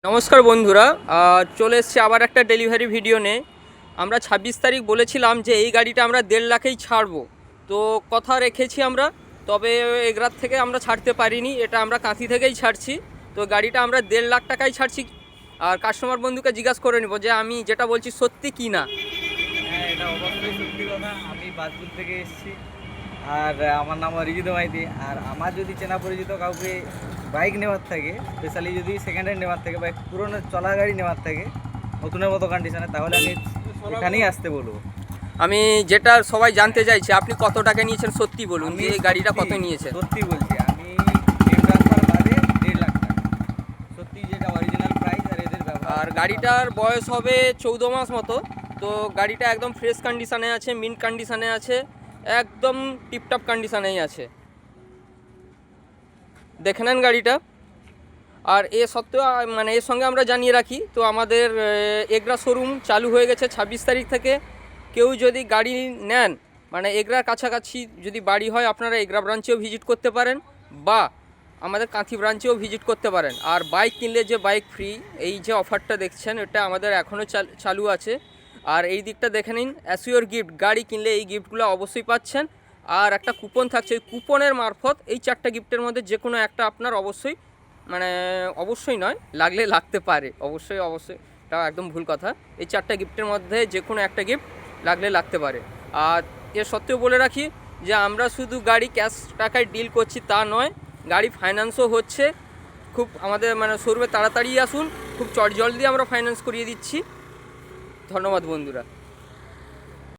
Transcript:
নমস্কার বন্ধুরা, চলে এসেছি আবার একটা ডেলিভারি ভিডিও নিয়ে। আমরা 26 তারিখ বলেছিলাম যে এই গাড়িটা আমরা 1.5 লাখেই ছাড়বো, তো কথা রেখেছি আমরা। তবে এগরার থেকে আমরা ছাড়তে পারিনি, এটা আমরা কাঁথি থেকেই ছাড়ছি। তো গাড়িটা আমরা 1.5 লাখ টাকায় ছাড়ছি। আর কাস্টমার বন্ধুকে জিজ্ঞাসা করে নিব যে আমি যেটা বলছি সত্যি কি না। হ্যাঁ, এটা অবশ্যই সত্যি কথা। আমি বাজপুর থেকে এসেছি, আর আমার নাম অরিজিৎ মাইতি। আর আমার যদি চেনা পরিচিত কাউকে বাইক নেওয়ার থাকে, স্পেশালি যদি সেকেন্ড হ্যান্ড নেওয়ার থাকে বা পুরোনো চলা গাড়ি নেওয়ার থাকে নতুনের মতো কন্ডিশনে, তাহলে আমি এখানেই আসতে বলবো। আমি যেটা সবাই জানতে চাইছে, আপনি কত টাকা নিয়েছেন সত্যি বলুন, যে এই গাড়িটা কত নিয়েছেন। সত্যি বলছি, আমি টিম ট্রান্সফার বাদে 1.5 লাখ টাকা সত্যি, যেটা অরিজিনাল প্রাইস আর এদের ব্যবহার। আর গাড়িটার বয়স হবে 14 মাস মতো। তো গাড়িটা একদম ফ্রেশ কন্ডিশনে আছে, মিন্ট কন্ডিশনে আছে, একদম টিপটপ কন্ডিশনেই আছে। দেখে নেন গাড়িটা। আর এ সত্ত্বেও মানে এর সঙ্গে আমরা জানিয়ে রাখি, তো আমাদের এগরা শোরুম চালু হয়ে গেছে 26 তারিখ থেকে। কেউ যদি গাড়ি নেন, মানে এগরার কাছাকাছি যদি বাড়ি হয়, আপনারা এগরা ব্রাঞ্চেও ভিজিট করতে পারেন বা আমাদের কাঁথি ব্রাঞ্চেও ভিজিট করতে পারেন। আর বাইক কিনলে যে বাইক ফ্রি, এই যে অফারটা দেখছেন, এটা আমাদের এখনও চালু আছে। আর এই দিকটা দেখে নিন, অ্যাসিওর গিফট, গাড়ি কিনলে এই গিফটগুলো অবশ্যই পাচ্ছেন। আর একটা কুপন থাকছে, ওই কুপনের মারফত এই 4টা গিফটের মধ্যে যে কোনো একটা আপনার অবশ্যই, মানে অবশ্যই নয়, লাগলে লাগতে পারে, অবশ্যই অবশ্যই এটা একদম ভুল কথা। এই 4টা গিফটের মধ্যে যে কোনো একটা গিফট লাগলে লাগতে পারে। আর এর সত্ত্বেও বলে রাখি যে আমরা শুধু গাড়ি ক্যাশ টাকায় ডিল করছি তা নয়, গাড়ি ফাইন্যান্সও হচ্ছে। খুব আমাদের মানে শোরুমে তাড়াতাড়ি আসুন, খুব চটজলদি আমরা ফাইন্যান্স করিয়ে দিচ্ছি। ধন্যবাদ বন্ধুরা।